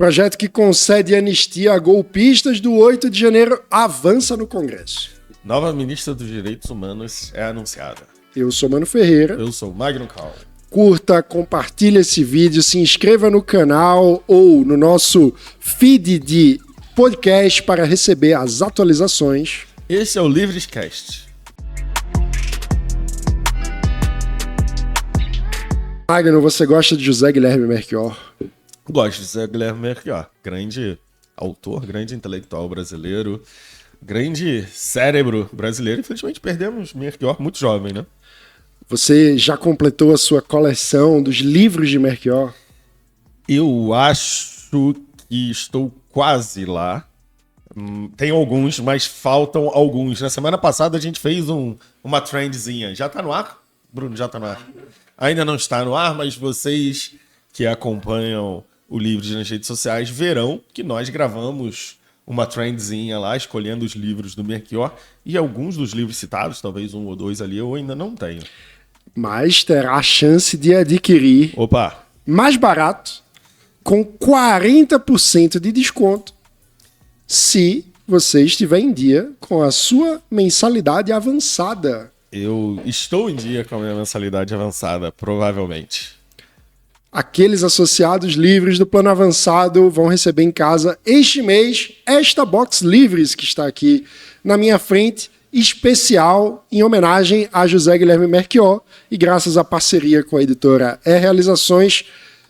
Projeto que concede anistia a golpistas do 8 de janeiro avança no Congresso. Nova ministra dos Direitos Humanos é anunciada. Eu sou Mano Ferreira. Eu sou Magno Cal. Curta, compartilhe esse vídeo, se inscreva no canal ou no nosso feed de podcast para receber as atualizações. Esse é o Livrescast. Magno, você gosta de José Guilherme Melchior? Gosto de José Guilherme Melchior. Grande autor, grande intelectual brasileiro, grande cérebro brasileiro. Infelizmente perdemos Melchior muito jovem, né? Você já completou a sua coleção dos livros de Melchior? Eu acho que estou quase lá. Tem alguns, mas faltam alguns. Na semana passada a gente fez uma trendzinha. Já tá no ar? Bruno, já tá no ar. Ainda não está no ar, mas vocês que acompanham o Livros nas redes sociais verão que nós gravamos uma trendzinha lá, escolhendo os livros do Melchior. E alguns dos livros citados, talvez um ou dois ali, eu ainda não tenho. Mas terá a chance de adquirir mais barato, com 40% de desconto, se você estiver em dia com a sua mensalidade avançada. Eu estou em dia com a minha mensalidade avançada, provavelmente. Aqueles associados livres do plano avançado vão receber em casa este mês esta box livres que está aqui na minha frente, especial em homenagem a José Guilherme Melchior, e graças à parceria com a editora Realizações,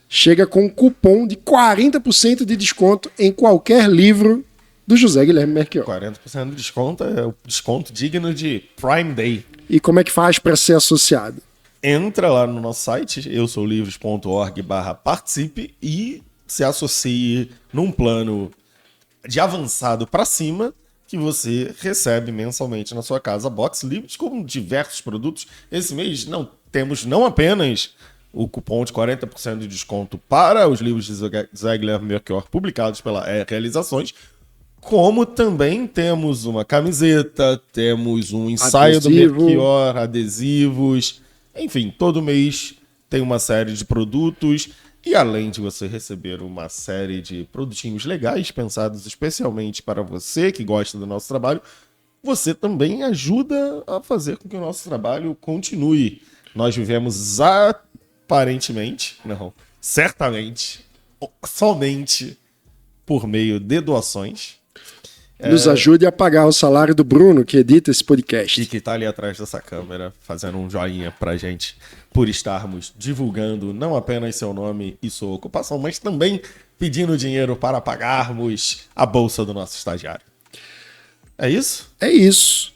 chega com um cupom de 40% de desconto em qualquer livro do José Guilherme Melchior. 40% de desconto é o desconto digno de Prime Day. E como é que faz para ser associado? Entra lá no nosso site, eusoulivros.org/participe e se associe num plano de avançado para cima, que você recebe mensalmente na sua casa box livros com diversos produtos. Esse mês temos não apenas o cupom de 40% de desconto para os livros de José Guilherme Melchior publicados pela Realizações, como também temos uma camiseta, temos um ensaio do Melchior, adesivos, enfim, todo mês tem uma série de produtos. E além de você receber uma série de produtinhos legais pensados especialmente para você que gosta do nosso trabalho, você também ajuda a fazer com que o nosso trabalho continue. Nós vivemos certamente, somente por meio de doações. Nos ajude a pagar o salário do Bruno, que edita esse podcast. E que tá ali atrás dessa câmera, fazendo um joinha pra gente, por estarmos divulgando não apenas seu nome e sua ocupação, mas também pedindo dinheiro para pagarmos a bolsa do nosso estagiário. É isso? É isso.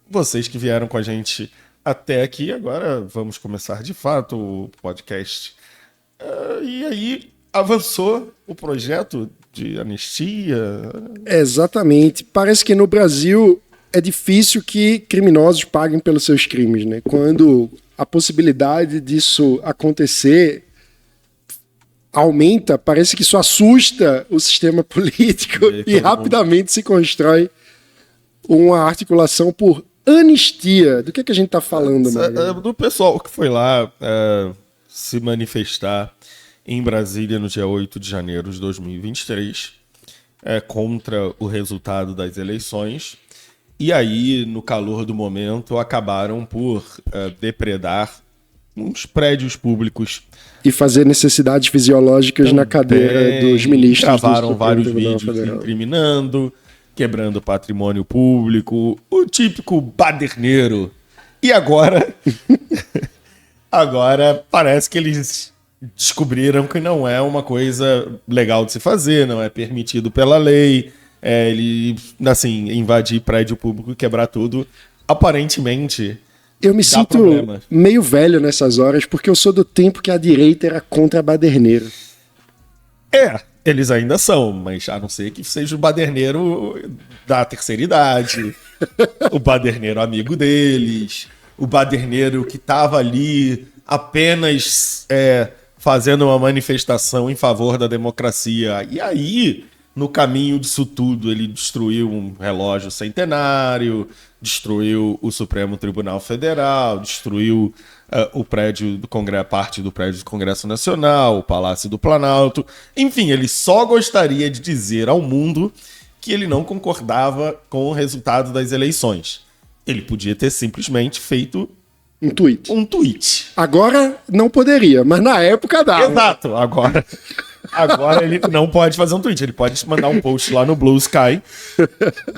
Vocês que vieram com a gente até aqui, agora vamos começar de fato o podcast. E aí, avançou o projeto de anistia? Exatamente. Parece que no Brasil é difícil que criminosos paguem pelos seus crimes, né? Quando a possibilidade disso acontecer aumenta, parece que isso assusta o sistema político e rapidamente se constrói uma articulação por anistia. Do que a gente está falando, Magno? Do pessoal que foi lá se manifestar em Brasília no dia 8 de janeiro de 2023, contra o resultado das eleições. E aí, no calor do momento, acabaram por depredar uns prédios públicos. E fazer necessidades fisiológicas na cadeira dos ministros. Gravaram vários vídeos incriminando, quebrando patrimônio público, o típico baderneiro. E agora, agora parece que eles descobriram que não é uma coisa legal de se fazer, não é permitido pela lei. Ele, assim, invadir prédio público e quebrar tudo, aparentemente. Eu me sinto meio velho nessas horas, porque eu sou do tempo que a direita era contra baderneiro. Eles ainda são, mas a não ser que seja o baderneiro da terceira idade, o baderneiro amigo deles, o baderneiro que estava ali apenas fazendo uma manifestação em favor da democracia. E aí, no caminho disso tudo, ele destruiu um relógio centenário, destruiu o Supremo Tribunal Federal, destruiu o prédio do Congresso, parte do prédio do Congresso Nacional, o Palácio do Planalto. Enfim, ele só gostaria de dizer ao mundo que ele não concordava com o resultado das eleições. Ele podia ter simplesmente feito um tweet. Um Agora não poderia, mas na época dava. Exato, agora ele não pode fazer um tweet, ele pode mandar um post lá no Blue Sky.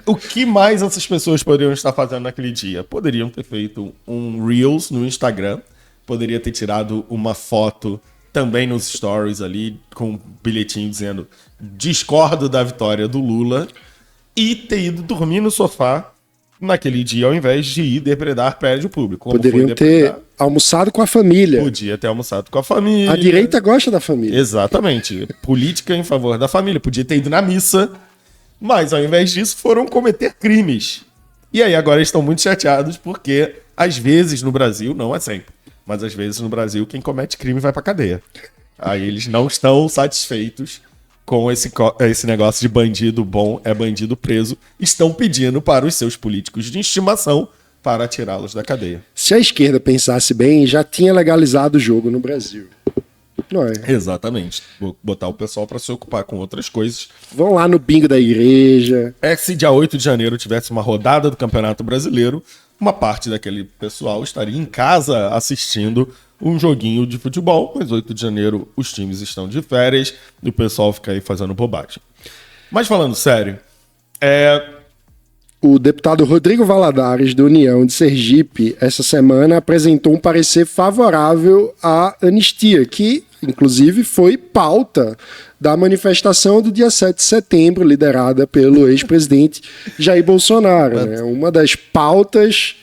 O que mais essas pessoas poderiam estar fazendo naquele dia? Poderiam ter feito um Reels no Instagram, poderia ter tirado uma foto também nos stories ali, com um bilhetinho dizendo discordo da vitória do Lula, e ter ido dormir no sofá naquele dia, ao invés de ir depredar prédio público. Poderiam ter almoçado com a família. Podia ter almoçado com a família. A direita gosta da família. Exatamente. Política em favor da família. Podia ter ido na missa, mas ao invés disso foram cometer crimes. E aí agora estão muito chateados porque às vezes no Brasil, não é sempre, mas às vezes no Brasil quem comete crime vai pra cadeia. Aí eles não estão satisfeitos com esse negócio de bandido bom é bandido preso, estão pedindo para os seus políticos de estimação para tirá-los da cadeia. Se a esquerda pensasse bem, já tinha legalizado o jogo no Brasil. Não é? Exatamente. Vou botar o pessoal para se ocupar com outras coisas. Vão lá no bingo da igreja. Se dia 8 de janeiro tivesse uma rodada do Campeonato Brasileiro, uma parte daquele pessoal estaria em casa assistindo um joguinho de futebol, mas 8 de janeiro os times estão de férias e o pessoal fica aí fazendo bobagem. Mas falando sério, O deputado Rodrigo Valadares, do União de Sergipe, essa semana apresentou um parecer favorável à anistia, que, inclusive, foi pauta da manifestação do dia 7 de setembro, liderada pelo ex-presidente Jair Bolsonaro. Né? Uma das pautas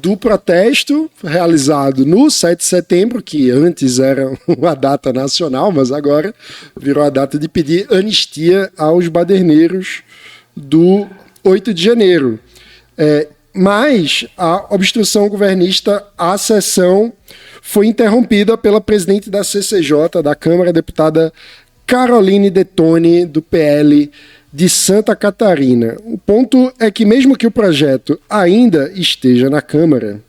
do protesto realizado no 7 de setembro, que antes era uma data nacional, mas agora virou a data de pedir anistia aos baderneiros do 8 de janeiro. Mas a obstrução governista à sessão foi interrompida pela presidente da CCJ, da Câmara, a deputada Caroline Detoni, do PL de Santa Catarina. O ponto é que, mesmo que o projeto ainda esteja na Câmara,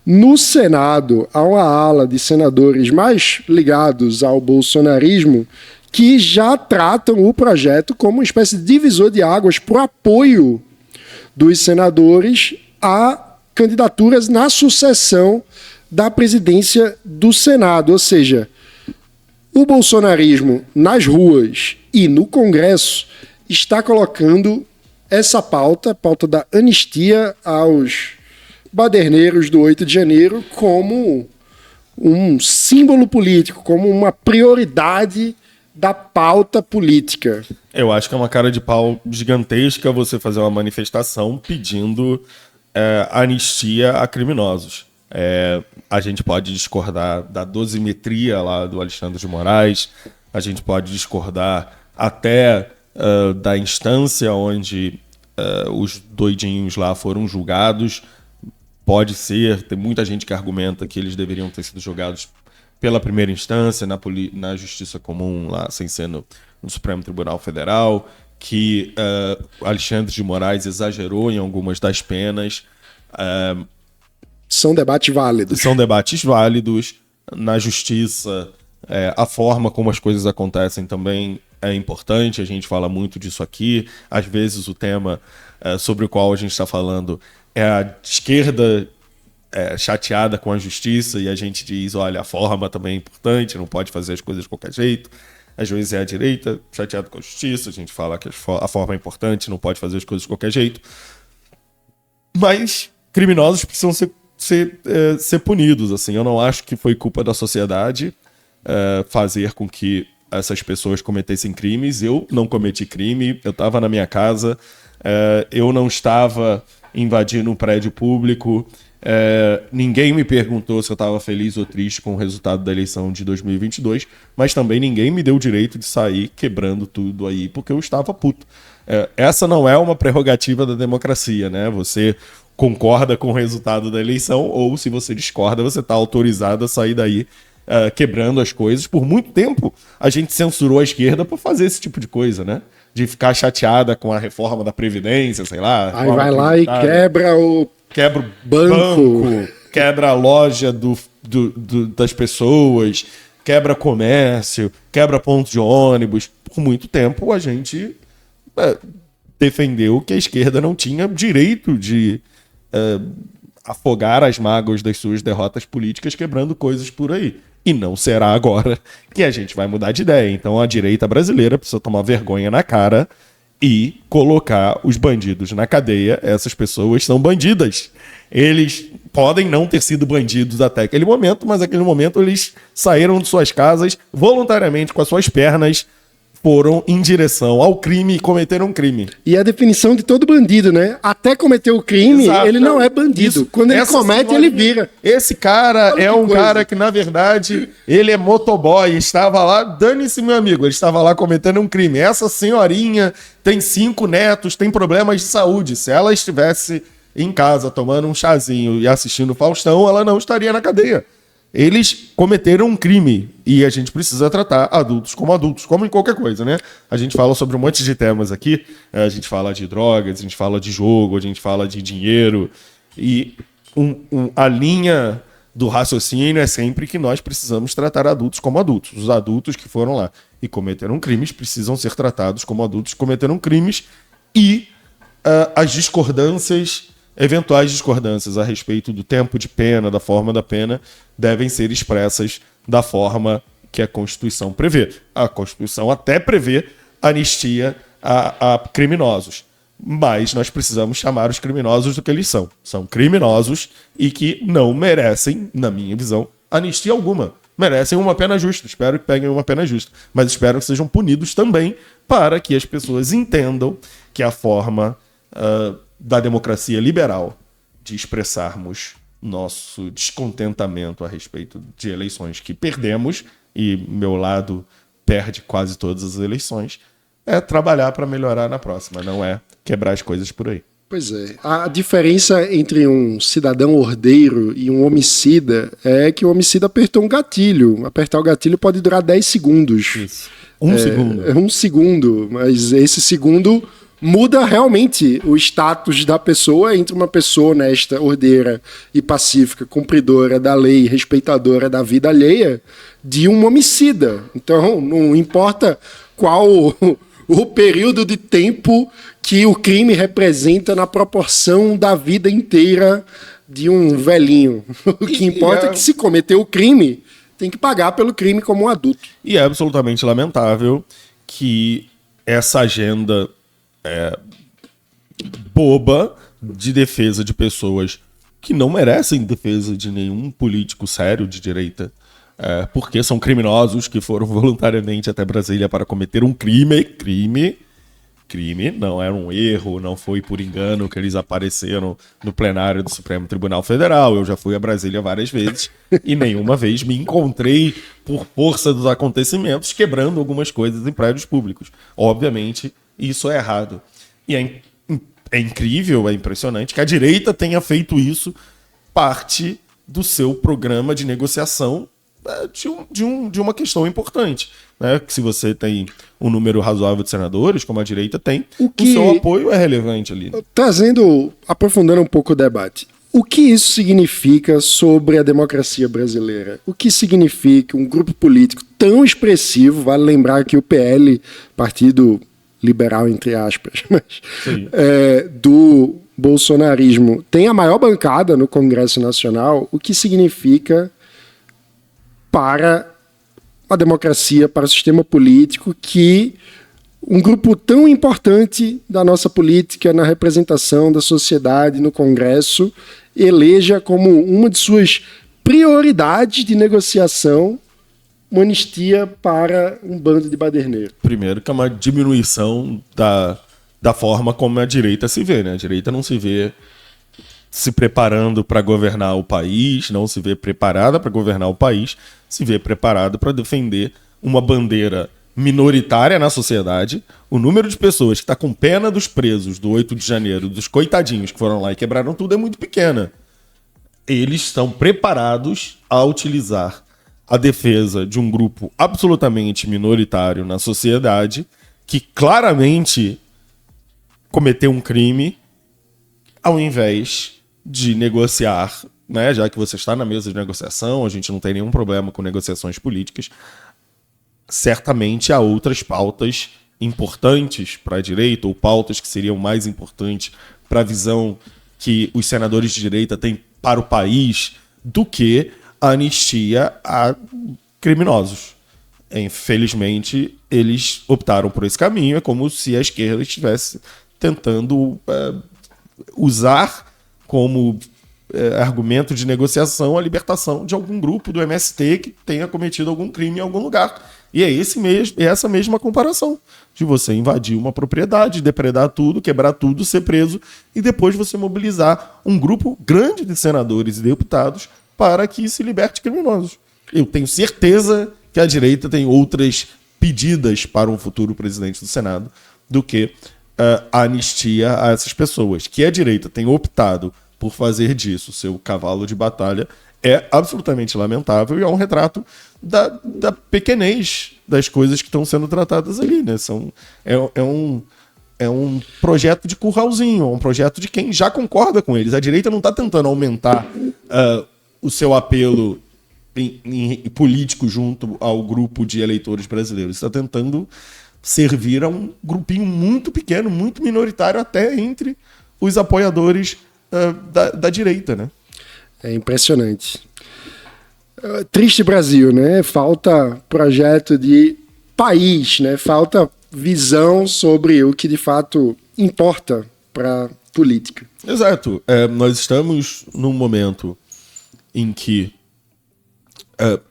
no Senado há uma ala de senadores mais ligados ao bolsonarismo que já tratam o projeto como uma espécie de divisor de águas para o apoio dos senadores a candidaturas na sucessão da presidência do Senado. Ou seja, o bolsonarismo nas ruas e no Congresso está colocando essa pauta, a pauta da anistia aos baderneiros do 8 de janeiro, como um símbolo político, como uma prioridade da pauta política. Eu acho que é uma cara de pau gigantesca você fazer uma manifestação pedindo anistia a criminosos. A gente pode discordar da dosimetria lá do Alexandre de Moraes, a gente pode discordar até da instância onde os doidinhos lá foram julgados. Pode ser, tem muita gente que argumenta que eles deveriam ter sido julgados pela primeira instância, na Justiça Comum, lá, sem ser no Supremo Tribunal Federal, que Alexandre de Moraes exagerou em algumas das penas. São debates válidos. São debates válidos. Na Justiça, a forma como as coisas acontecem também é importante, a gente fala muito disso aqui. Às vezes o tema sobre o qual a gente está falando é a esquerda chateada com a justiça e a gente diz, olha, a forma também é importante, não pode fazer as coisas de qualquer jeito. Às vezes é a direita chateada com a justiça, a gente fala que a forma é importante, não pode fazer as coisas de qualquer jeito. Mas criminosos precisam ser punidos. Assim. Eu não acho que foi culpa da sociedade fazer com que essas pessoas cometessem crimes. Eu não cometi crime, eu estava na minha casa, eu não estava invadindo um prédio público, ninguém me perguntou se eu estava feliz ou triste com o resultado da eleição de 2022, mas também ninguém me deu o direito de sair quebrando tudo aí, porque eu estava puto. Essa não é uma prerrogativa da democracia, né? Você concorda com o resultado da eleição, ou se você discorda, você está autorizado a sair daí quebrando as coisas. Por muito tempo, a gente censurou a esquerda por fazer esse tipo de coisa, né? De ficar chateada com a reforma da Previdência, sei lá. Aí vai lá e quebra o banco. quebra a loja das pessoas, quebra comércio, quebra pontos de ônibus. Por muito tempo a gente defendeu que a esquerda não tinha direito de afogar as mágoas das suas derrotas políticas quebrando coisas por aí. E não será agora que a gente vai mudar de ideia. Então a direita brasileira precisa tomar vergonha na cara e colocar os bandidos na cadeia. Essas pessoas são bandidas. Eles podem não ter sido bandidos até aquele momento, mas naquele momento eles saíram de suas casas voluntariamente com as suas pernas, foram em direção ao crime e cometeram um crime. E a definição de todo bandido, né? Até cometer o crime, Exato. Ele não é bandido. Isso. Quando ele comete, ele vira. Esse cara Olha é que um coisa. cara que, na verdade, ele é motoboy, estava lá, dane-se meu amigo, ele estava lá cometendo um crime. Essa senhorinha tem 5 netos, tem problemas de saúde. Se ela estivesse em casa tomando um chazinho e assistindo Faustão, ela não estaria na cadeia. Eles cometeram um crime e a gente precisa tratar adultos, como em qualquer coisa, né? A gente fala sobre um monte de temas aqui, a gente fala de drogas, a gente fala de jogo, a gente fala de dinheiro e a linha do raciocínio é sempre que nós precisamos tratar adultos como adultos. Os adultos que foram lá e cometeram crimes precisam ser tratados como adultos que cometeram crimes e as discordâncias, eventuais discordâncias a respeito do tempo de pena, da forma da pena, devem ser expressas da forma que a Constituição prevê. A Constituição até prevê anistia a criminosos, mas nós precisamos chamar os criminosos do que eles são. São criminosos e que não merecem, na minha visão, anistia alguma. Merecem uma pena justa. Espero que peguem uma pena justa. Mas espero que sejam punidos também para que as pessoas entendam que a forma da democracia liberal de expressarmos nosso descontentamento a respeito de eleições que perdemos, e meu lado perde quase todas as eleições, é trabalhar para melhorar na próxima, não é quebrar as coisas por aí. Pois é. A diferença entre um cidadão ordeiro e um homicida é que o homicida apertou um gatilho. Apertar o gatilho pode durar 10 segundos. Isso. Segundo. É 1 segundo, mas esse segundo muda realmente o status da pessoa entre uma pessoa honesta, ordeira e pacífica, cumpridora da lei, respeitadora da vida alheia, de um homicida. Então, não importa qual o período de tempo que o crime representa na proporção da vida inteira de um velhinho. O que importa é que se cometeu o crime, tem que pagar pelo crime como um adulto. E é absolutamente lamentável que essa agenda boba de defesa de pessoas que não merecem defesa de nenhum político sério de direita, porque são criminosos que foram voluntariamente até Brasília para cometer um crime, não era um erro, não foi por engano que eles apareceram no plenário do Supremo Tribunal Federal. Eu já fui a Brasília várias vezes e nenhuma vez me encontrei, por força dos acontecimentos, quebrando algumas coisas em prédios públicos. Obviamente, isso é errado. E é incrível, é impressionante que a direita tenha feito isso parte do seu programa de negociação de uma questão importante. Né? Que se você tem um número razoável de senadores, como a direita tem, o seu apoio é relevante ali. Aprofundando um pouco o debate, o que isso significa sobre a democracia brasileira? O que significa um grupo político tão expressivo, vale lembrar que o PL, Partido Liberal, entre aspas, mas, do bolsonarismo, tem a maior bancada no Congresso Nacional, o que significa para a democracia, para o sistema político, que um grupo tão importante da nossa política na representação da sociedade no Congresso eleja como uma de suas prioridades de negociação uma anistia para um bando de baderneiros. Primeiro que é uma diminuição da forma como a direita se vê, né? A direita não se vê se preparando para governar o país, não se vê preparada para governar o país, se vê preparada para defender uma bandeira minoritária na sociedade. O número de pessoas que está com pena dos presos do 8 de janeiro, dos coitadinhos que foram lá e quebraram tudo, é muito pequena. Eles estão preparados a utilizar a defesa de um grupo absolutamente minoritário na sociedade, que claramente cometeu um crime, ao invés de negociar né, já que você está na mesa de negociação, a gente não tem nenhum problema com negociações políticas, certamente há outras pautas importantes para a direita, ou pautas que seriam mais importantes para a visão que os senadores de direita têm para o país, do que a anistia a criminosos. Infelizmente, eles optaram por esse caminho. É como se a esquerda estivesse tentando usar como argumento de negociação a libertação de algum grupo do MST que tenha cometido algum crime em algum lugar. E é essa mesma comparação de você invadir uma propriedade, depredar tudo, quebrar tudo, ser preso e depois você mobilizar um grupo grande de senadores e deputados para que se liberte criminosos. Eu tenho certeza que a direita tem outras pedidas para um futuro presidente do Senado do que a anistia a essas pessoas. Que a direita tem optado por fazer disso seu cavalo de batalha é absolutamente lamentável e é um retrato da pequenez das coisas que estão sendo tratadas ali, né? É um projeto de curralzinho, é um projeto de quem já concorda com eles. A direita não está tentando aumentar o seu apelo político junto ao grupo de eleitores brasileiros. Está tentando servir a um grupinho muito pequeno, muito minoritário, até entre os apoiadores da direita, né? É impressionante. Triste Brasil, né? Falta projeto de país, né? Falta visão sobre o que de fato importa para a política. Exato. Nós estamos num momento em que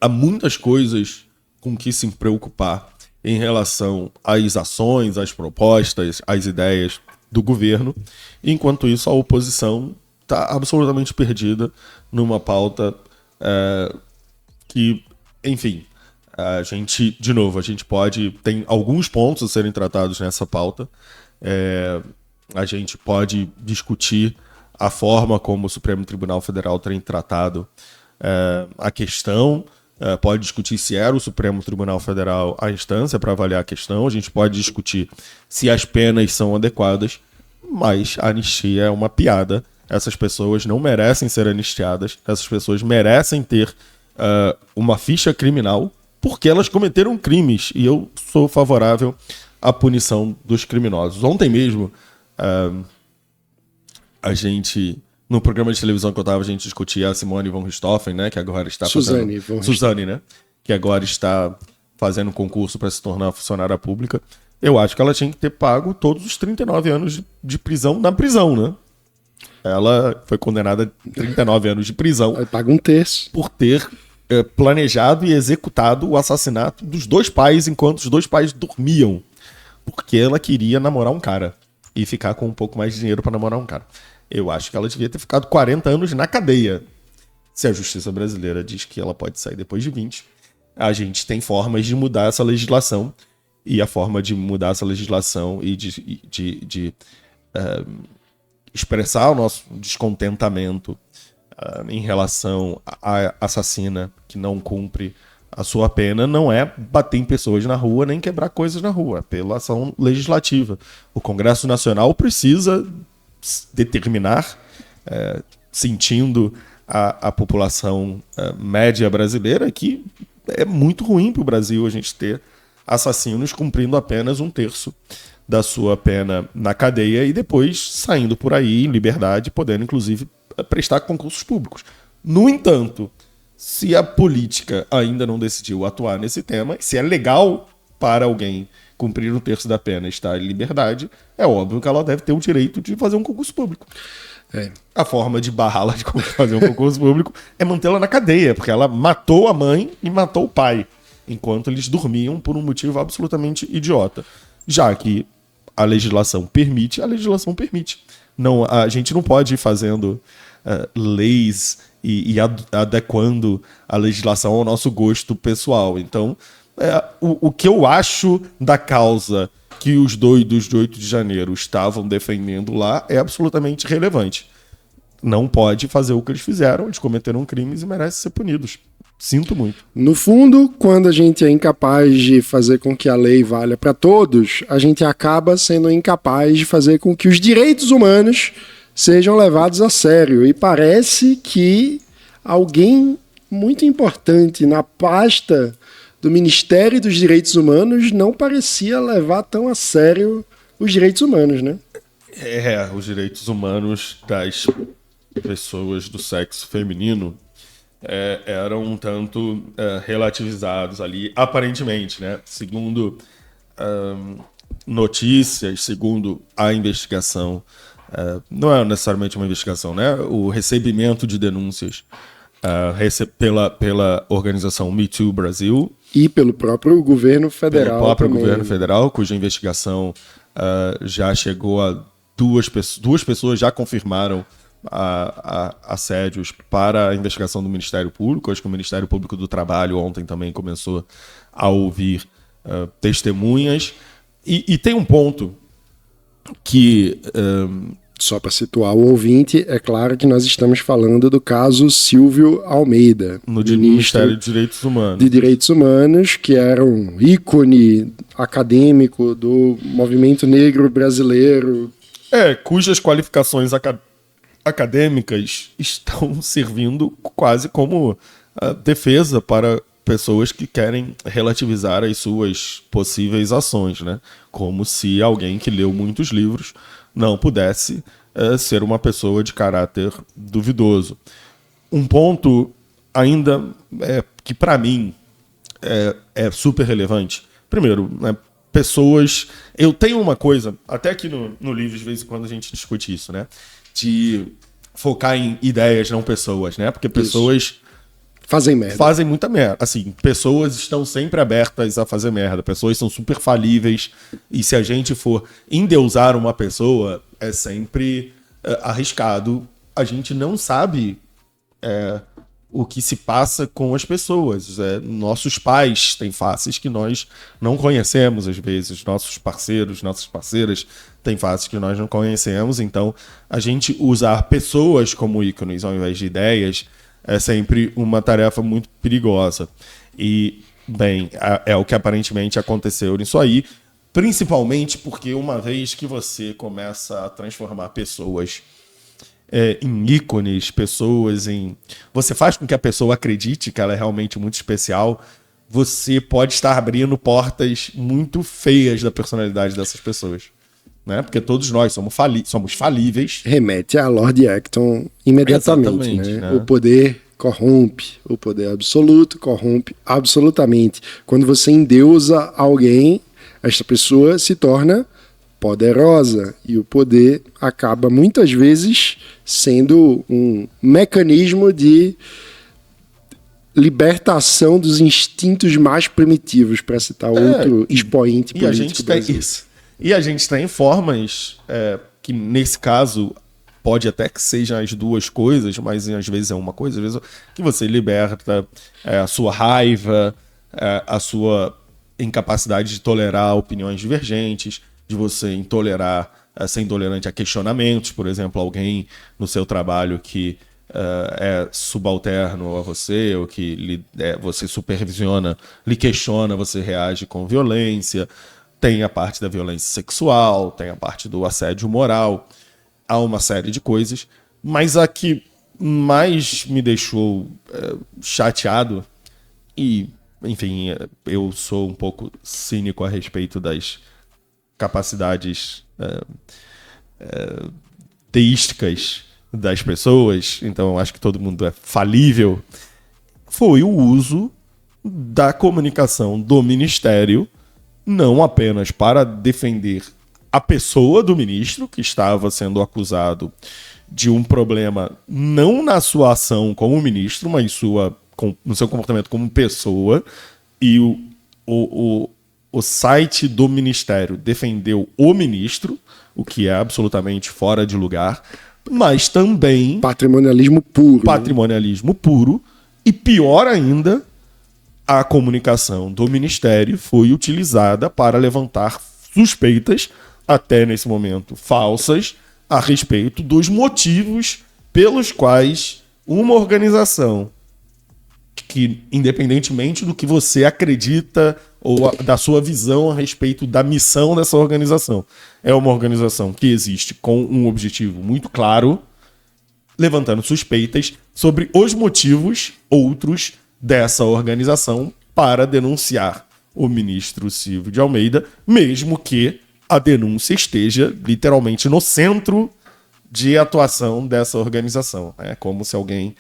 há muitas coisas com que se preocupar em relação às ações, às propostas, às ideias do governo. Enquanto isso, a oposição está absolutamente perdida numa pauta que, enfim, a gente tem alguns pontos a serem tratados nessa pauta. A gente pode discutir a forma como o Supremo Tribunal Federal tem tratado a questão, pode discutir se era o Supremo Tribunal Federal a instância para avaliar a questão, a gente pode discutir se as penas são adequadas, mas a anistia é uma piada. Essas pessoas não merecem ser anistiadas, essas pessoas merecem ter uma ficha criminal porque elas cometeram crimes, e eu sou favorável à punição dos criminosos. Ontem mesmo, no programa de televisão que eu estava, a gente discutia a Simone von Richthofen, né, que agora está Suzane, né, que agora está fazendo concurso para se tornar funcionária pública. Eu acho que ela tinha que ter pago todos os 39 anos de prisão na prisão, né? Ela foi condenada a 39 anos de prisão. Ela paga um terço. Por ter planejado e executado o assassinato dos dois pais enquanto os dois pais dormiam. Porque ela queria namorar um cara e ficar com um pouco mais de dinheiro para namorar um cara. Eu acho que ela devia ter ficado 40 anos na cadeia. Se a justiça brasileira diz que ela pode sair depois de 20, a gente tem formas de mudar essa legislação. E a forma de mudar essa legislação e de expressar o nosso descontentamento em relação à assassina que não cumpre a sua pena não é bater em pessoas na rua nem quebrar coisas na rua, é pela ação legislativa. O Congresso Nacional precisa determinar, sentindo a população média brasileira, que é muito ruim para o Brasil a gente ter assassinos cumprindo apenas um terço da sua pena na cadeia e depois saindo por aí em liberdade, podendo inclusive prestar concursos públicos. No entanto, se a política ainda não decidiu atuar nesse tema, se é legal para alguém cumprir um terço da pena e estar em liberdade, é óbvio que ela deve ter o direito de fazer um concurso público. A forma de barrá-la de fazer um concurso público é mantê-la na cadeia, porque ela matou a mãe e matou o pai, enquanto eles dormiam por um motivo absolutamente idiota. Já que a legislação permite, a legislação permite. Não, a gente não pode ir fazendo leis e adequando a legislação ao nosso gosto pessoal. Então, o que eu acho da causa que os doidos de 8 de janeiro estavam defendendo lá é absolutamente relevante. Não pode fazer o que eles fizeram, eles cometeram crimes e merecem ser punidos. Sinto muito. No fundo, quando a gente é incapaz de fazer com que a lei valha para todos, a gente acaba sendo incapaz de fazer com que os direitos humanos sejam levados a sério. E parece que alguém muito importante na pasta do Ministério dos Direitos Humanos não parecia levar tão a sério os direitos humanos, né? Os direitos humanos das pessoas do sexo feminino eram um tanto relativizados ali, aparentemente, né? Segundo notícias, segundo a investigação, não é necessariamente uma investigação, né? O recebimento de denúncias pela organização Me Too Brasil. E pelo próprio governo federal. Pelo próprio também. governo federal, cuja investigação já chegou a duas pessoas já confirmaram assédios para a investigação do Ministério Público. Acho que o Ministério Público do Trabalho ontem também começou a ouvir testemunhas. E tem um ponto que... Só para situar o ouvinte, é claro que nós estamos falando do caso Silvio Almeida, no Ministério de Direitos Humanos. De Direitos Humanos, que era um ícone acadêmico do movimento negro brasileiro. Cujas qualificações acadêmicas estão servindo quase como defesa para pessoas que querem relativizar as suas possíveis ações, né? Como se alguém que leu muitos livros não pudesse ser uma pessoa de caráter duvidoso. Um ponto ainda que para mim é super relevante. Primeiro, né, pessoas... Eu tenho uma coisa, até aqui no livro, de vez em quando a gente discute isso, né? De focar em ideias, não pessoas, né? Porque pessoas... Fazem merda. Fazem muita merda. Assim, pessoas estão sempre abertas a fazer merda. Pessoas são super falíveis. E se a gente for endeusar uma pessoa, é sempre arriscado. A gente não sabe o que se passa com as pessoas. Nossos pais têm faces que nós não conhecemos, às vezes. Nossos parceiros, nossas parceiras têm faces que nós não conhecemos. Então, a gente usar pessoas como ícones ao invés de ideias é sempre uma tarefa muito perigosa. E, bem, é o que aparentemente aconteceu nisso aí, principalmente porque uma vez que você começa a transformar pessoas em ícones, pessoas em... Você faz com que a pessoa acredite que ela é realmente muito especial, você pode estar abrindo portas muito feias da personalidade dessas pessoas. Né? Porque todos nós somos falíveis. Remete a Lord Acton imediatamente. Né? O poder corrompe, o poder absoluto corrompe absolutamente. Quando você endeusa alguém, esta pessoa se torna poderosa e o poder acaba muitas vezes sendo um mecanismo de libertação dos instintos mais primitivos, para citar outro expoente político. E a gente tem isso. E a gente tem formas que, nesse caso, pode até que sejam as duas coisas, mas às vezes é uma coisa, às vezes que você liberta a sua raiva, a sua incapacidade de tolerar opiniões divergentes, de você ser intolerante a questionamentos, por exemplo, alguém no seu trabalho que é subalterno a você, ou que você supervisiona, lhe questiona, você reage com violência. Tem a parte da violência sexual, tem a parte do assédio moral, há uma série de coisas, mas a que mais me deixou chateado, e, enfim, eu sou um pouco cínico a respeito das capacidades teísticas das pessoas, então acho que todo mundo é falível, foi o uso da comunicação do Ministério, não apenas para defender a pessoa do ministro, que estava sendo acusado de um problema não na sua ação como ministro, mas no seu comportamento como pessoa, e o site do Ministério defendeu o ministro, o que é absolutamente fora de lugar, mas também... Patrimonialismo puro. Patrimonialismo puro, e pior ainda... A comunicação do Ministério foi utilizada para levantar suspeitas, até nesse momento falsas, a respeito dos motivos pelos quais uma organização que, independentemente do que você acredita ou da sua visão a respeito da missão dessa organização, é uma organização que existe com um objetivo muito claro, levantando suspeitas sobre os motivos outros dessa organização para denunciar o ministro Silvio de Almeida, mesmo que a denúncia esteja literalmente no centro de atuação dessa organização. É como se alguém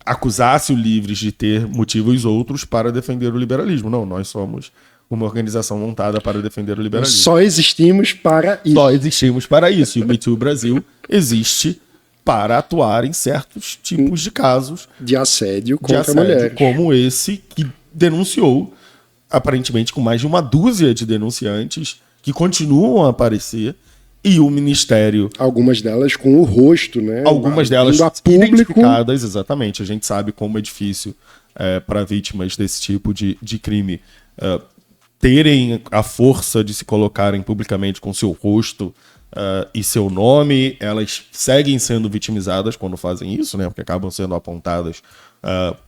acusasse o Livres de ter motivos outros para defender o liberalismo. Não, nós somos uma organização montada para defender o liberalismo. Só existimos para isso. Só existimos para isso. E o Me Too Brasil existe para atuar em certos tipos de casos de assédio contra mulheres. Como esse que denunciou, aparentemente com mais de uma dúzia de denunciantes que continuam a aparecer, e o Ministério... Algumas delas com o rosto, né? Algumas delas a público. Identificadas, exatamente. A gente sabe como é difícil para vítimas desse tipo de crime terem a força de se colocarem publicamente com seu rosto e seu nome. Elas seguem sendo vitimizadas quando fazem isso, né? Porque acabam sendo apontadas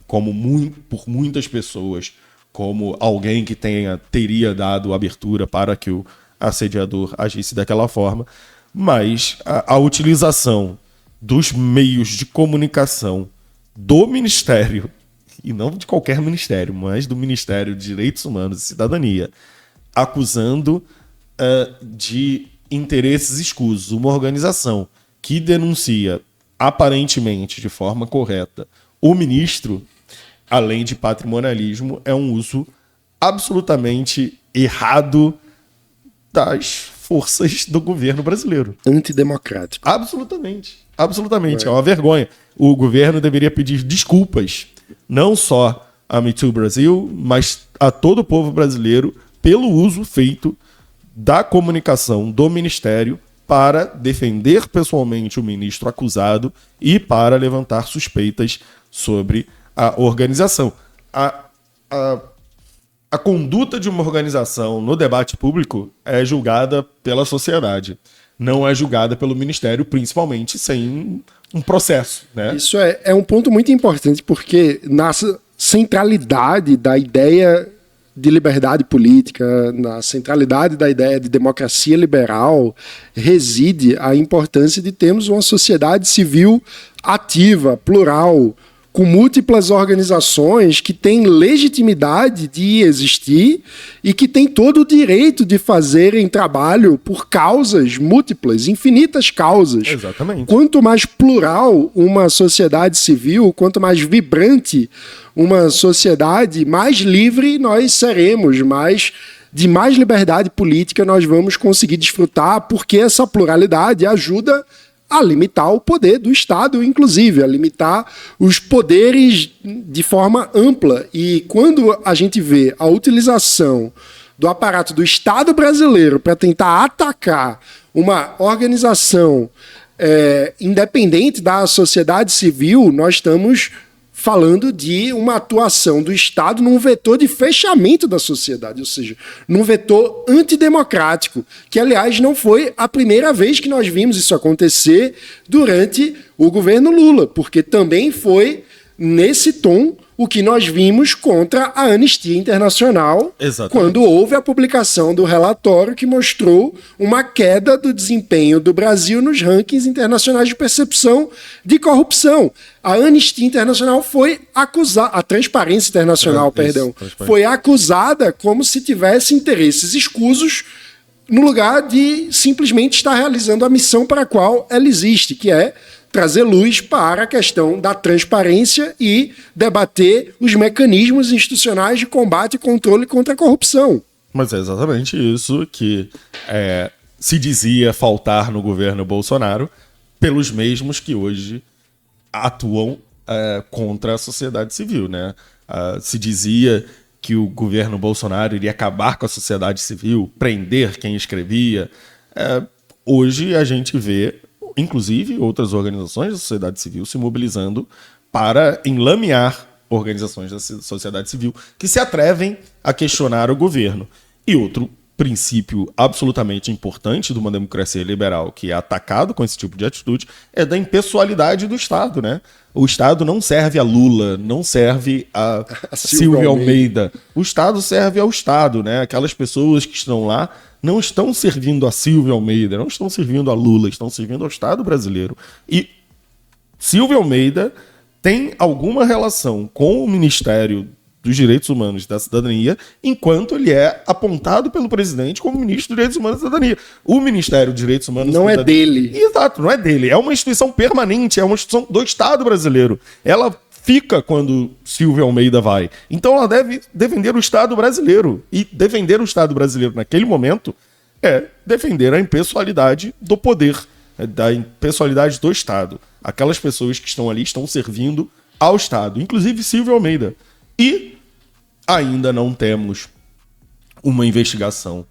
por muitas pessoas como alguém que teria dado abertura para que o assediador agisse daquela forma. Mas a utilização dos meios de comunicação do Ministério, e não de qualquer ministério, mas do Ministério de Direitos Humanos e Cidadania, acusando de interesses escusos uma organização que denuncia, aparentemente de forma correta, o ministro, além de patrimonialismo, é um uso absolutamente errado das forças do governo brasileiro. Antidemocrático. Absolutamente. Absolutamente. É uma vergonha. O governo deveria pedir desculpas, não só a Me Too Brasil, mas a todo o povo brasileiro, pelo uso feito da comunicação do Ministério para defender pessoalmente o ministro acusado e para levantar suspeitas sobre a organização. A conduta de uma organização no debate público é julgada pela sociedade, não é julgada pelo Ministério, principalmente sem um processo, né? Isso é um ponto muito importante, porque na centralidade da ideia de liberdade política, na centralidade da ideia de democracia liberal, reside a importância de termos uma sociedade civil ativa, plural, com múltiplas organizações que têm legitimidade de existir e que têm todo o direito de fazerem trabalho por causas múltiplas, infinitas causas. Exatamente. Quanto mais plural uma sociedade civil, quanto mais vibrante uma sociedade, mais livre nós seremos, de mais liberdade política nós vamos conseguir desfrutar, porque essa pluralidade ajuda a limitar o poder do Estado, inclusive, a limitar os poderes de forma ampla. E quando a gente vê a utilização do aparato do Estado brasileiro para tentar atacar uma organização independente da sociedade civil, nós estamos falando de uma atuação do Estado num vetor de fechamento da sociedade, ou seja, num vetor antidemocrático, que, aliás, não foi a primeira vez que nós vimos isso acontecer durante o governo Lula, porque também foi nesse tom o que nós vimos contra a Anistia Internacional. Exatamente. Quando houve a publicação do relatório que mostrou uma queda do desempenho do Brasil nos rankings internacionais de percepção de corrupção. A Anistia Internacional foi acusada, a Transparência Internacional, foi acusada como se tivesse interesses escusos no lugar de simplesmente estar realizando a missão para a qual ela existe, que é trazer luz para a questão da transparência e debater os mecanismos institucionais de combate e controle contra a corrupção. Mas é exatamente isso que se dizia faltar no governo Bolsonaro pelos mesmos que hoje atuam contra a sociedade civil, né? Se dizia que o governo Bolsonaro iria acabar com a sociedade civil, prender quem escrevia. Hoje a gente vê, inclusive, outras organizações da sociedade civil se mobilizando para enlamear organizações da sociedade civil que se atrevem a questionar o governo. E outro princípio absolutamente importante de uma democracia liberal que é atacado com esse tipo de atitude é da impessoalidade do Estado, né? O Estado não serve a Lula, não serve a Silvio Almeida. O Estado serve ao Estado, né? Aquelas pessoas que estão lá não estão servindo a Silvio Almeida, não estão servindo a Lula, estão servindo ao Estado brasileiro. E Silvio Almeida tem alguma relação com o Ministério dos Direitos Humanos e da Cidadania, enquanto ele é apontado pelo presidente como ministro dos Direitos Humanos e da Cidadania. O Ministério dos Direitos Humanos não é dele. Exato, não é dele. É uma instituição permanente, é uma instituição do Estado brasileiro. Ela fica quando Silvio Almeida vai. Então ela deve defender o Estado brasileiro. E defender o Estado brasileiro naquele momento é defender a impessoalidade do poder, da impessoalidade do Estado. Aquelas pessoas que estão ali estão servindo ao Estado, inclusive Silvio Almeida. E ainda não temos uma investigação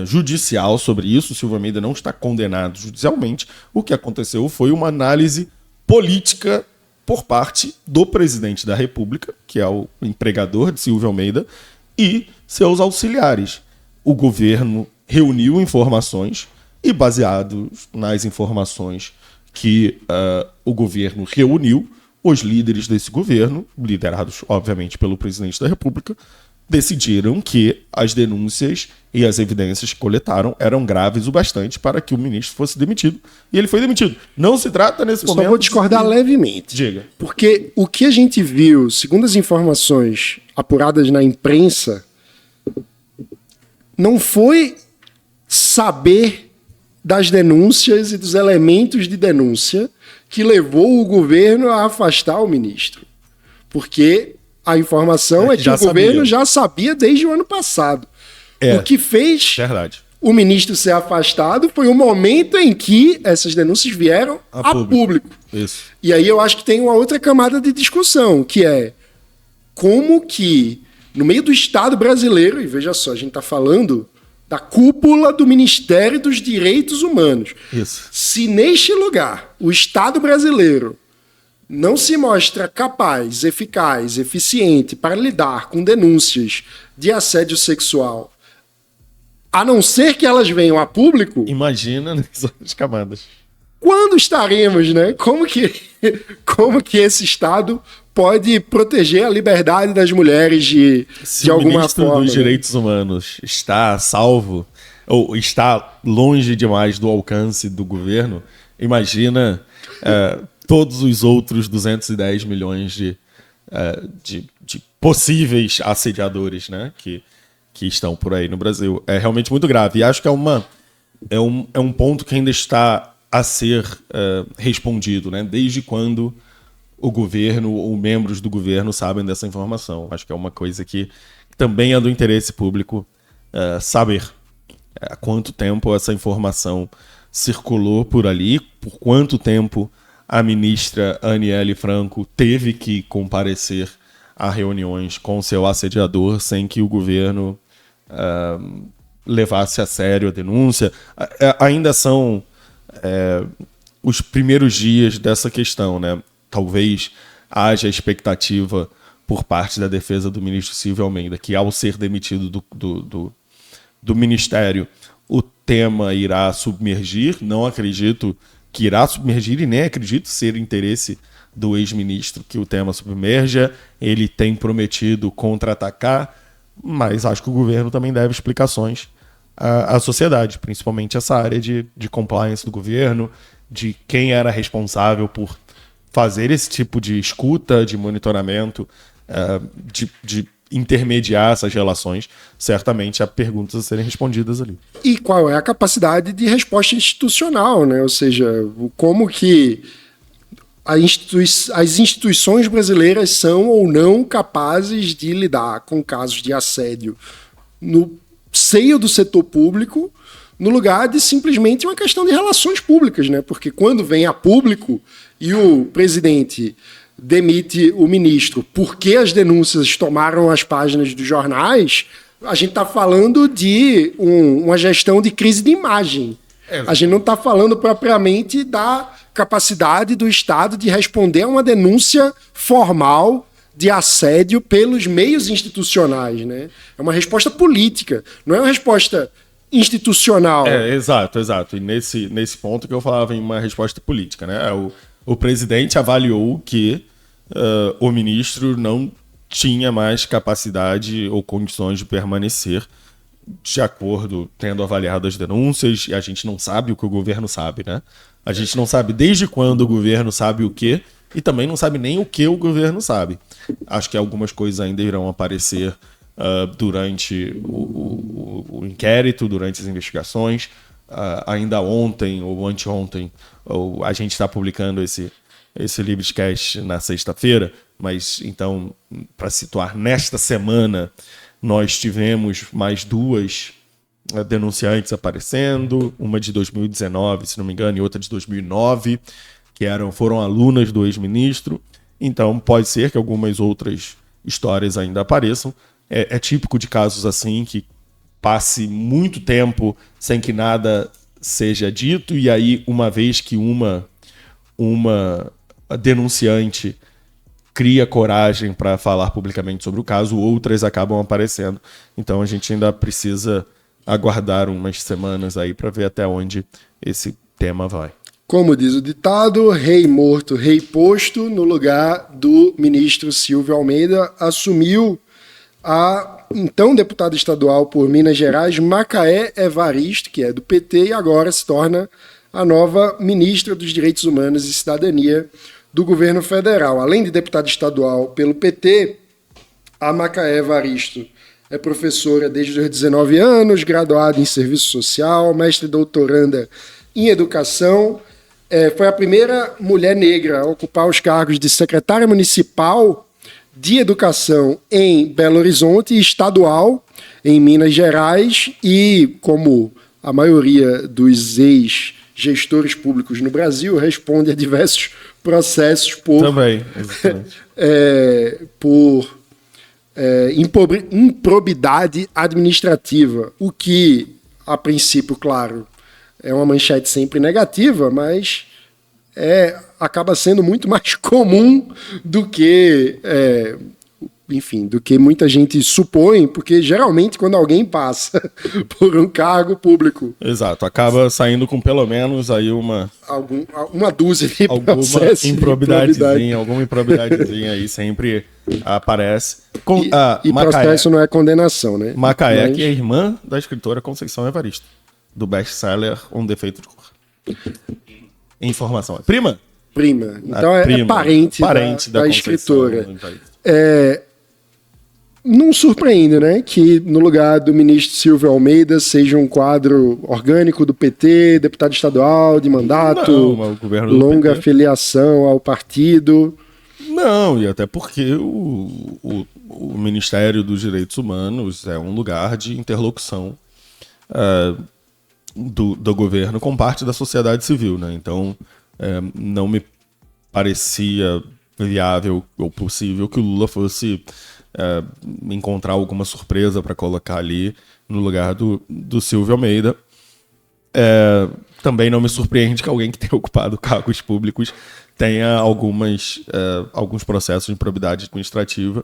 judicial sobre isso. Silvio Almeida não está condenado judicialmente. O que aconteceu foi uma análise política por parte do presidente da República, que é o empregador de Silvio Almeida, e seus auxiliares. O governo reuniu informações e, baseados nas informações que o governo reuniu, os líderes desse governo, liderados, obviamente, pelo presidente da República, decidiram que as denúncias e as evidências que coletaram eram graves o bastante para que o ministro fosse demitido. E ele foi demitido. Não se trata nesse momento... Só vou discordar levemente. Diga. Porque o que a gente viu, segundo as informações apuradas na imprensa, não foi saber das denúncias e dos elementos de denúncia que levou o governo a afastar o ministro. Porque a informação é que o governo já sabia desde o ano passado. O que fez o ministro ser afastado foi o momento em que essas denúncias vieram a público. Isso. E aí eu acho que tem uma outra camada de discussão, que é como que, no meio do Estado brasileiro, e veja só, a gente está falando da cúpula do Ministério dos Direitos Humanos. Isso. Se neste lugar o Estado brasileiro não se mostra capaz, eficaz, eficiente para lidar com denúncias de assédio sexual, a não ser que elas venham a público... Imagina nas outras camadas. Quando estaremos, né? Como que esse Estado pode proteger a liberdade das mulheres de alguma forma? Se o ministro dos Direitos Humanos está salvo, ou está longe demais do alcance do governo, imagina todos os outros 210 milhões de possíveis assediadores, né, que estão por aí no Brasil. É realmente muito grave. E acho que é um ponto que ainda está a ser respondido, né? Desde quando o governo ou membros do governo sabem dessa informação. Acho que é uma coisa que também é do interesse público saber há quanto tempo essa informação circulou por ali, por quanto tempo a ministra Aniele Franco teve que comparecer a reuniões com seu assediador sem que o governo levasse a sério a denúncia. Ainda são os primeiros dias dessa questão, né? Talvez haja expectativa por parte da defesa do ministro Silvio Almeida que, ao ser demitido do ministério, o tema irá submergir. Não acredito que irá submergir e nem acredito ser interesse do ex-ministro que o tema submerja. Ele tem prometido contra-atacar, mas acho que o governo também deve explicações à sociedade, principalmente essa área de compliance do governo, de quem era responsável por fazer esse tipo de escuta, de monitoramento, de intermediar essas relações. Certamente há perguntas a serem respondidas ali. E qual é a capacidade de resposta institucional, né? Ou seja, como que as instituições brasileiras são ou não capazes de lidar com casos de assédio no seio do setor público, no lugar de simplesmente uma questão de relações públicas, né? Porque quando vem a público e o presidente demite o ministro porque as denúncias tomaram as páginas dos jornais, a gente está falando de uma gestão de crise de imagem. A gente não está falando propriamente da capacidade do Estado de responder a uma denúncia formal de assédio pelos meios institucionais, né? É uma resposta política, não é uma resposta institucional. Exato. E nesse ponto que eu falava em uma resposta política, né? O presidente avaliou que o ministro não tinha mais capacidade ou condições de permanecer, de acordo, tendo avaliado as denúncias, e a gente não sabe o que o governo sabe, né? A gente não sabe desde quando o governo sabe o quê e também não sabe nem o que o governo sabe. Acho que algumas coisas ainda irão aparecer durante o inquérito, durante as investigações. Ainda ontem ou anteontem, a gente está publicando esse Librescast na sexta-feira, mas então, para situar, nesta semana nós tivemos mais 2 denunciantes aparecendo, uma de 2019, se não me engano, e outra de 2009, que foram alunas do ex-ministro. Então pode ser que algumas outras histórias ainda apareçam. É típico de casos assim, que passe muito tempo sem que nada seja dito, e aí uma vez que uma denunciante cria coragem para falar publicamente sobre o caso, outras acabam aparecendo. Então a gente ainda precisa aguardar umas semanas aí para ver até onde esse tema vai. Como diz o ditado, rei morto, rei posto. No lugar do ministro Silvio Almeida, assumiu a então deputada estadual por Minas Gerais, Macaé Evaristo, que é do PT, e agora se torna a nova ministra dos Direitos Humanos e Cidadania do governo federal. Além de deputada estadual pelo PT, a Macaé Evaristo é professora desde os 19 anos, graduada em serviço social, mestre e doutoranda em educação. Foi a primeira mulher negra a ocupar os cargos de secretária municipal de educação em Belo Horizonte e estadual em Minas Gerais. E, como a maioria dos ex-gestores públicos no Brasil, responde a diversos processos por... Também, exatamente. por improbidade administrativa, o que, a princípio, claro, é uma manchete sempre negativa, mas acaba sendo muito mais comum do que, do que muita gente supõe, porque geralmente quando alguém passa por um cargo público... Exato, acaba saindo com pelo menos aí uma dúzia de processos. Alguma improbidadezinha aí sempre aparece. E processo não é condenação, né? Macaé, que é irmã da escritora Conceição Evaristo, do best-seller Um Defeito de Cor. Informação. Prima? Prima. Então é parente da escritora. Não surpreende, né, que no lugar do ministro Silvio Almeida seja um quadro orgânico do PT, deputado estadual de mandato, longa filiação ao partido. Não, e até porque o Ministério dos Direitos Humanos é um lugar de interlocução do governo com parte da sociedade civil, né? Então não me parecia viável ou possível que o Lula fosse encontrar alguma surpresa para colocar ali no lugar do Silvio Almeida. Também não me surpreende que alguém que tenha ocupado cargos públicos tenha alguns processos de improbidade administrativa.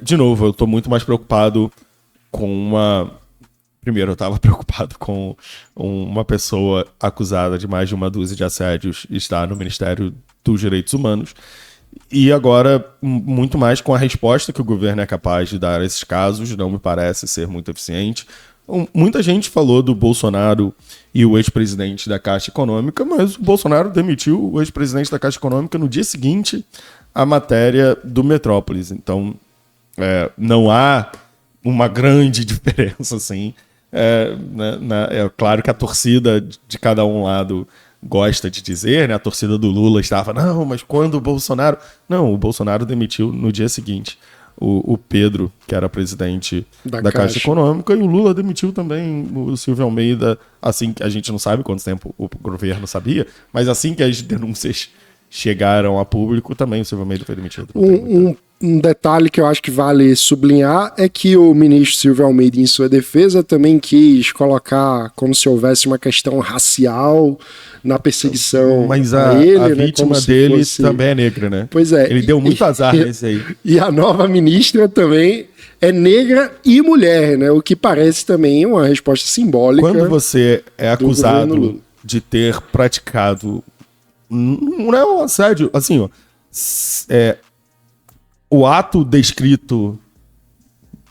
De novo, eu estou muito mais preocupado com Primeiro, eu estava preocupado com uma pessoa acusada de mais de uma dúzia de assédios estar no Ministério dos Direitos Humanos. E agora, muito mais com a resposta que o governo é capaz de dar a esses casos, não me parece ser muito eficiente. Muita gente falou do Bolsonaro e o ex-presidente da Caixa Econômica, mas o Bolsonaro demitiu o ex-presidente da Caixa Econômica no dia seguinte à matéria do Metrópolis. Então, não há uma grande diferença, assim. É claro que a torcida de cada um lado gosta de dizer, né? A torcida do Lula estava, não, mas quando o Bolsonaro... Não, o Bolsonaro demitiu no dia seguinte o Pedro, que era presidente da Caixa Econômica, e o Lula demitiu também o Silvio Almeida, assim, que a gente não sabe quanto tempo o governo sabia, mas assim que as denúncias chegaram a público, também o Silvio Almeida foi demitido. Um detalhe que eu acho que vale sublinhar é que o ministro Silvio Almeida, em sua defesa, também quis colocar como se houvesse uma questão racial na perseguição a ele. A vítima dele também é negra, né? Pois é. Ele deu muito azar nesse aí. E a nova ministra também é negra e mulher, né? O que parece também uma resposta simbólica. Quando você é acusado de ter praticado... Não é um assédio, assim, ó, o ato descrito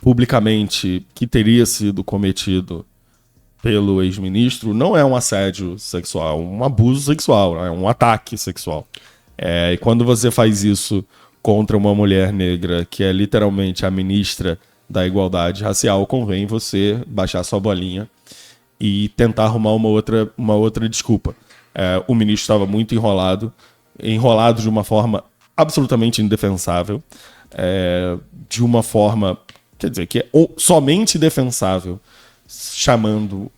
publicamente que teria sido cometido pelo ex-ministro não é um assédio sexual, um abuso sexual, é um ataque sexual. E quando você faz isso contra uma mulher negra, que é literalmente a ministra da igualdade racial, convém você baixar sua bolinha e tentar arrumar uma outra desculpa. O ministro estava muito enrolado de uma forma absolutamente indefensável, de uma forma, quer dizer, que é somente defensável, chamando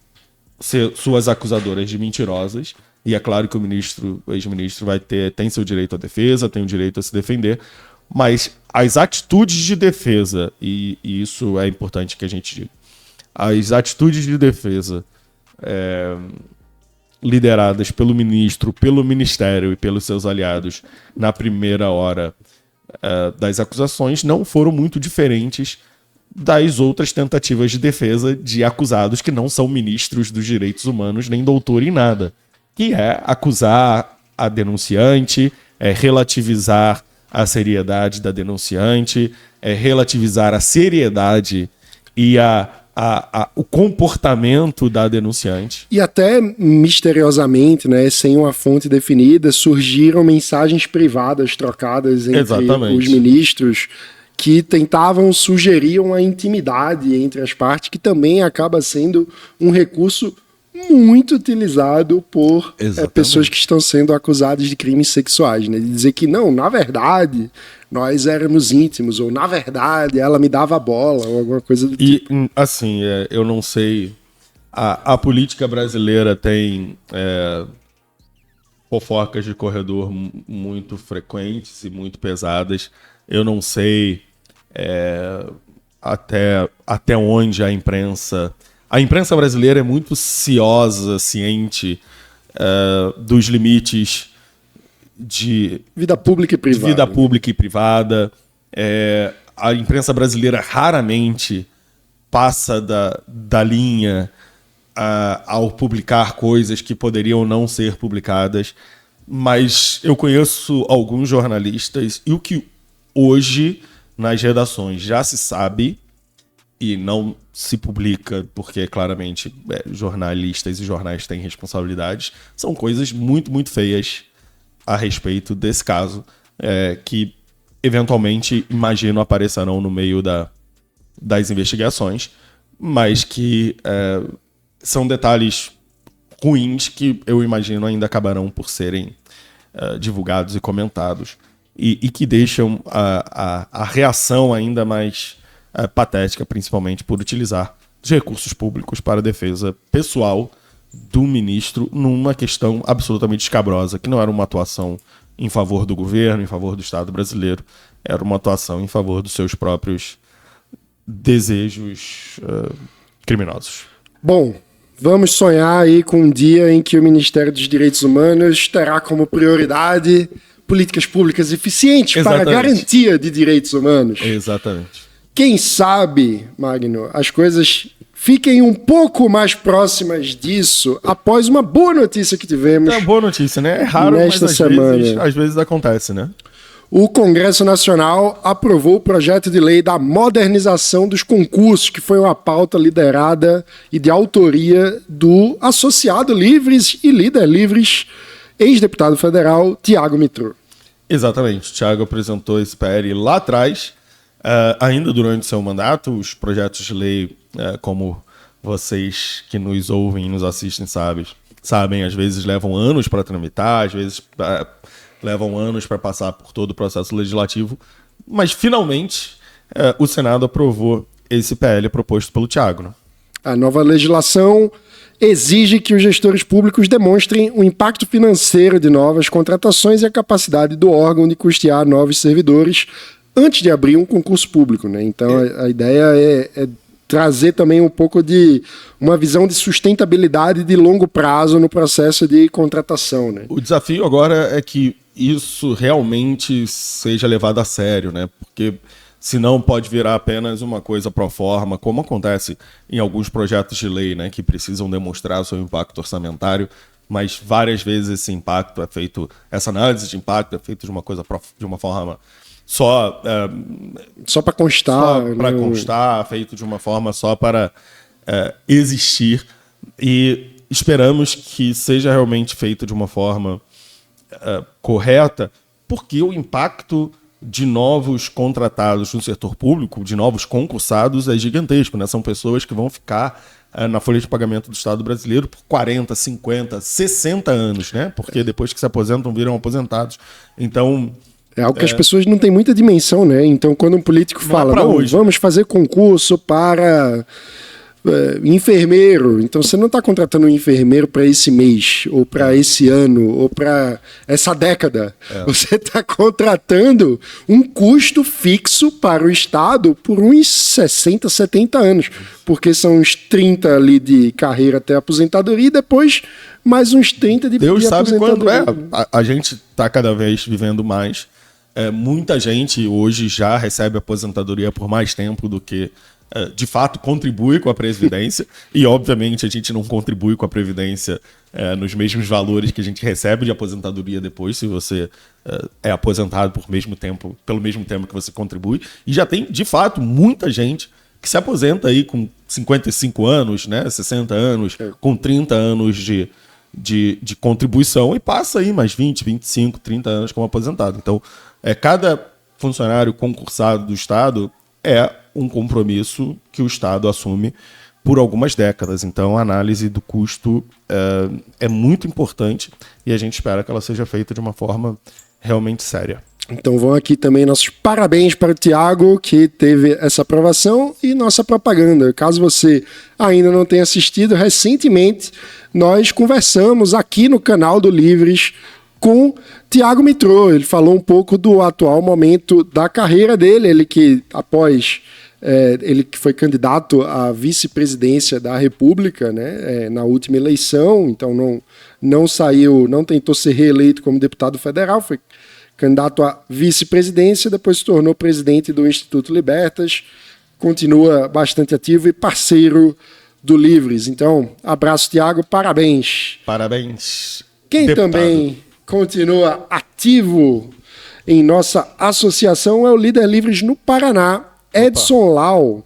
suas acusadoras de mentirosas. E é claro que o ex-ministro tem seu direito à defesa, tem o direito a se defender, mas as atitudes de defesa, e isso é importante que a gente diga, as atitudes de defesa lideradas pelo ministro, pelo ministério e pelos seus aliados na primeira hora das acusações não foram muito diferentes das outras tentativas de defesa de acusados que não são ministros dos direitos humanos nem doutor em nada, que é acusar a denunciante, relativizar a seriedade da denunciante, relativizar a seriedade e o comportamento da denunciante. E até misteriosamente, né, sem uma fonte definida, surgiram mensagens privadas trocadas entre os ministros que tentavam sugerir uma intimidade entre as partes, que também acaba sendo um recurso muito utilizado por pessoas que estão sendo acusadas de crimes sexuais, né? De dizer que não, na verdade, nós éramos íntimos, ou na verdade, ela me dava bola, ou alguma coisa do tipo. E, assim, eu não sei, a política brasileira tem fofocas de corredor muito frequentes e muito pesadas. Eu não sei até onde a imprensa brasileira é muito ciosa, ciente dos limites de vida pública e privada. A imprensa brasileira raramente passa da linha ao publicar coisas que poderiam não ser publicadas, mas eu conheço alguns jornalistas e o que hoje nas redações já se sabe e não se publica, porque claramente jornalistas e jornais têm responsabilidades, são coisas muito, muito feias a respeito desse caso, que eventualmente, imagino, aparecerão no meio das investigações, mas que são detalhes ruins que eu imagino ainda acabarão por serem divulgados e comentados, e que deixam a reação ainda mais patética, principalmente por utilizar os recursos públicos para a defesa pessoal do ministro numa questão absolutamente escabrosa, que não era uma atuação em favor do governo, em favor do Estado brasileiro, era uma atuação em favor dos seus próprios desejos criminosos. Bom, vamos sonhar aí com um dia em que o Ministério dos Direitos Humanos terá como prioridade políticas públicas eficientes para a garantia de direitos humanos. Exatamente. Quem sabe, Magno, as coisas fiquem um pouco mais próximas disso após uma boa notícia que tivemos. É uma boa notícia, né? É raro, nesta semana. Às vezes acontece, né? O Congresso Nacional aprovou o projeto de lei da modernização dos concursos, que foi uma pauta liderada e de autoria do associado Livres e líder Livres, ex-deputado federal Tiago Mitrô. Exatamente. O Tiago apresentou esse PL lá atrás, ainda durante seu mandato. Os projetos de lei, como vocês que nos ouvem e nos assistem sabem, às vezes levam anos para tramitar, às vezes levam anos para passar por todo o processo legislativo, mas finalmente o Senado aprovou esse PL proposto pelo Tiago, né? A nova legislação exige que os gestores públicos demonstrem o impacto financeiro de novas contratações e a capacidade do órgão de custear novos servidores antes de abrir um concurso público, né? Então a ideia é trazer também um pouco de uma visão de sustentabilidade de longo prazo no processo de contratação, né? O desafio agora é que isso realmente seja levado a sério, né? Porque senão pode virar apenas uma coisa pro forma, como acontece em alguns projetos de lei, né, que precisam demonstrar o seu impacto orçamentário, mas várias vezes esse impacto é feito, essa análise de impacto é feita de uma forma só para constar, feito de uma forma só para existir, e esperamos que seja realmente feito de uma forma correta, porque o impacto de novos contratados no setor público, de novos concursados, é gigantesco, né? São pessoas que vão ficar na folha de pagamento do Estado brasileiro por 40, 50, 60 anos, né? Porque depois que se aposentam, viram aposentados. Então... É algo que as pessoas não têm muita dimensão, né? Então, quando um político fala, vamos fazer concurso para enfermeiro. Então, você não está contratando um enfermeiro para esse mês, ou para esse ano, ou para essa década. Você está contratando um custo fixo para o Estado por uns 60, 70 anos. Porque são uns 30 ali de carreira até a aposentadoria e depois mais uns 30 de Deus sabe aposentadoria. quando a gente está cada vez vivendo mais. Muita gente hoje já recebe aposentadoria por mais tempo do que, de fato, contribui com a Previdência. E, obviamente, a gente não contribui com a Previdência nos mesmos valores que a gente recebe de aposentadoria depois, se você é aposentado pelo mesmo tempo que você contribui. E já tem, de fato, muita gente que se aposenta aí com 55 anos, né, 60 anos, com 30 anos de contribuição e passa aí mais 20, 25, 30 anos como aposentado. Então, cada funcionário concursado do Estado é um compromisso que o Estado assume por algumas décadas. Então, a análise do custo é muito importante e a gente espera que ela seja feita de uma forma realmente séria. Então vão aqui também nossos parabéns para o Tiago, que teve essa aprovação, e nossa propaganda. Caso você ainda não tenha assistido, recentemente nós conversamos aqui no canal do Livres com Tiago Mitrô. Ele falou um pouco do atual momento da carreira dele, ele que ele que foi candidato à vice-presidência da República, né, na última eleição, então não saiu, não tentou ser reeleito como deputado federal, foi candidato à vice-presidência, depois se tornou presidente do Instituto Libertas, continua bastante ativo e parceiro do Livres. Então, abraço, Tiago, parabéns. Parabéns, Quem deputado. também continua ativo em nossa associação é o Líder Livres no Paraná, Edson Lau,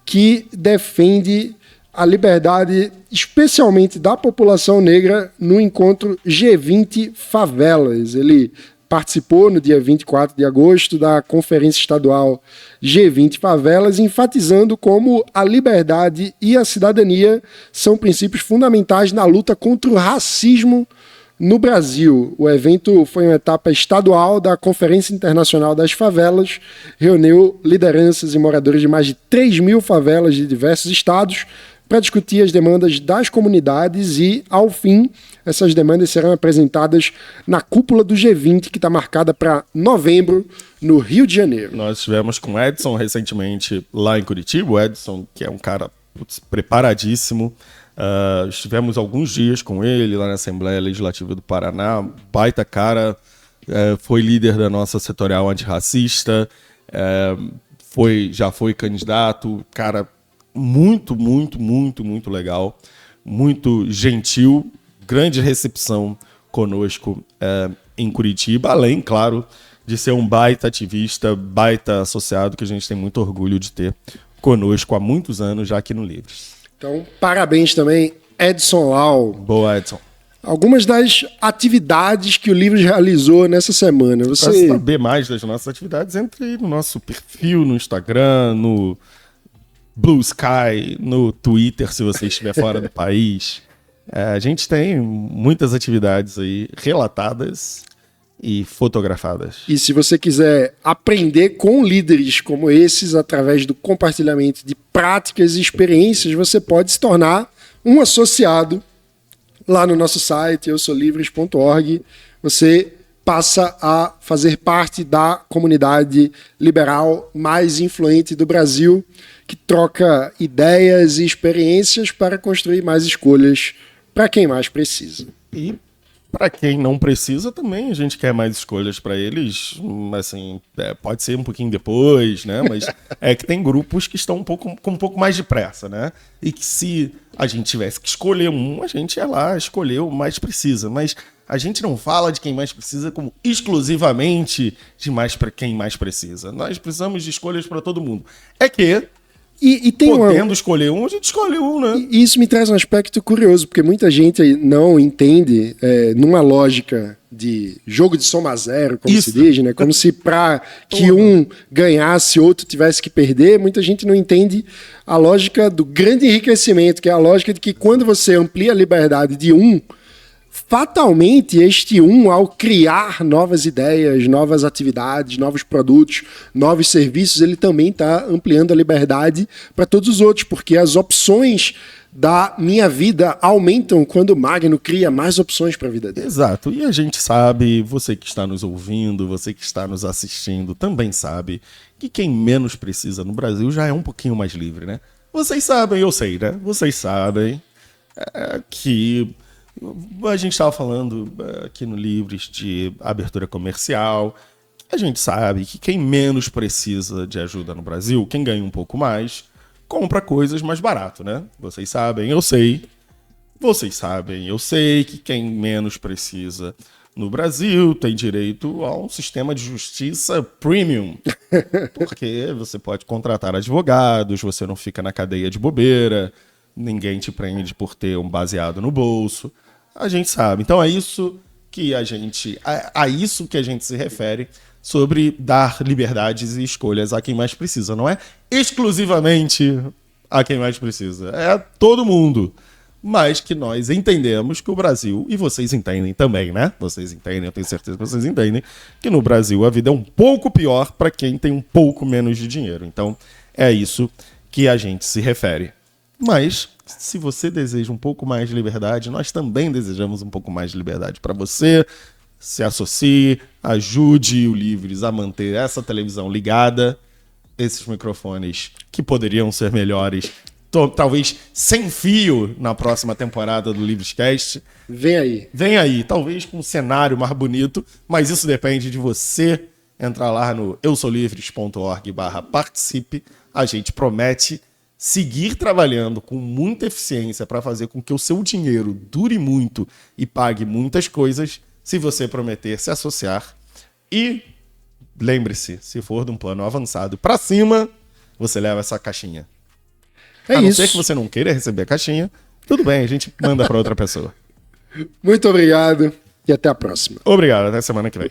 que defende a liberdade, especialmente da população negra, no encontro G20 Favelas. Ele participou no dia 24 de agosto da Conferência Estadual G20 Favelas, enfatizando como a liberdade e a cidadania são princípios fundamentais na luta contra o racismo no Brasil. O evento foi uma etapa estadual da Conferência Internacional das Favelas, reuniu lideranças e moradores de mais de 3.000 favelas de diversos estados para discutir as demandas das comunidades e, ao fim, essas demandas serão apresentadas na cúpula do G20, que está marcada para novembro, no Rio de Janeiro. Nós estivemos com o Edson recentemente lá em Curitiba. O Edson, que é um cara preparadíssimo. Estivemos alguns dias com ele lá na Assembleia Legislativa do Paraná. Baita cara, foi líder da nossa setorial antirracista, já foi candidato, cara muito, muito, muito, muito legal, muito gentil, grande recepção conosco em Curitiba, além, claro, de ser um baita ativista, baita associado, que a gente tem muito orgulho de ter conosco há muitos anos já aqui no Livres. Então, parabéns também, Edson Lau. Boa, Edson. Algumas das atividades que o Livres realizou nessa semana. Para saber mais das nossas atividades, entre aí no nosso perfil no Instagram, no Blue Sky, no Twitter, se você estiver fora do país. A gente tem muitas atividades aí relatadas e fotografadas. E se você quiser aprender com líderes como esses, através do compartilhamento de práticas e experiências, você pode se tornar um associado lá no nosso site, eusolivres.org. Você passa a fazer parte da comunidade liberal mais influente do Brasil, que troca ideias e experiências para construir mais escolhas para quem mais precisa. E para quem não precisa também, a gente quer mais escolhas para eles, assim, pode ser um pouquinho depois, né? Mas é que tem grupos que estão com um pouco mais de pressa, né? E que se a gente tivesse que escolher um, a gente ia lá escolher o mais precisa. Mas a gente não fala de quem mais precisa como exclusivamente de quem mais precisa. Nós precisamos de escolhas para todo mundo. É que E tem Podendo escolher um, a gente escolhe um, né? E isso me traz um aspecto curioso, porque muita gente não entende numa lógica de jogo de soma zero, como se diz, né? Como se para que um ganhasse, outro tivesse que perder. Muita gente não entende a lógica do grande enriquecimento, que é a lógica de que quando você amplia a liberdade de um, fatalmente este ao criar novas ideias, novas atividades, novos produtos, novos serviços, ele também está ampliando a liberdade para todos os outros, porque as opções da minha vida aumentam quando o Magno cria mais opções para a vida dele. Exato. E a gente sabe, você que está nos ouvindo, você que está nos assistindo, também sabe que quem menos precisa no Brasil já é um pouquinho mais livre, né? Vocês sabem, eu sei, né? Vocês sabem que a gente estava falando aqui no Livres de abertura comercial. A gente sabe que quem menos precisa de ajuda no Brasil, quem ganha um pouco mais, compra coisas mais barato, né? Vocês sabem, eu sei. Vocês sabem, eu sei que quem menos precisa no Brasil tem direito a um sistema de justiça premium. Porque você pode contratar advogados, você não fica na cadeia de bobeira, ninguém te prende por ter um baseado no bolso. A gente sabe. Então é isso que a gente se refere sobre dar liberdades e escolhas a quem mais precisa. Não é exclusivamente a quem mais precisa. É todo mundo. Mas que nós entendemos que o Brasil, e vocês entendem também, né? Vocês entendem, eu tenho certeza que vocês entendem, que no Brasil a vida é um pouco pior para quem tem um pouco menos de dinheiro. Então é isso que a gente se refere. Mas, se você deseja um pouco mais de liberdade, nós também desejamos um pouco mais de liberdade para você. Se associe, ajude o Livres a manter essa televisão ligada, esses microfones que poderiam ser melhores, talvez sem fio na próxima temporada do Livrescast. Vem aí. Vem aí, talvez com um cenário mais bonito, mas isso depende de você entrar lá no eusolivres.org/participe. A gente promete seguir trabalhando com muita eficiência para fazer com que o seu dinheiro dure muito e pague muitas coisas, se você prometer se associar. E lembre-se, se for de um plano avançado para cima, você leva essa caixinha. A não ser que você não queira receber a caixinha, tudo bem, a gente manda para outra pessoa. Muito obrigado e até a próxima. Obrigado, até semana que vem.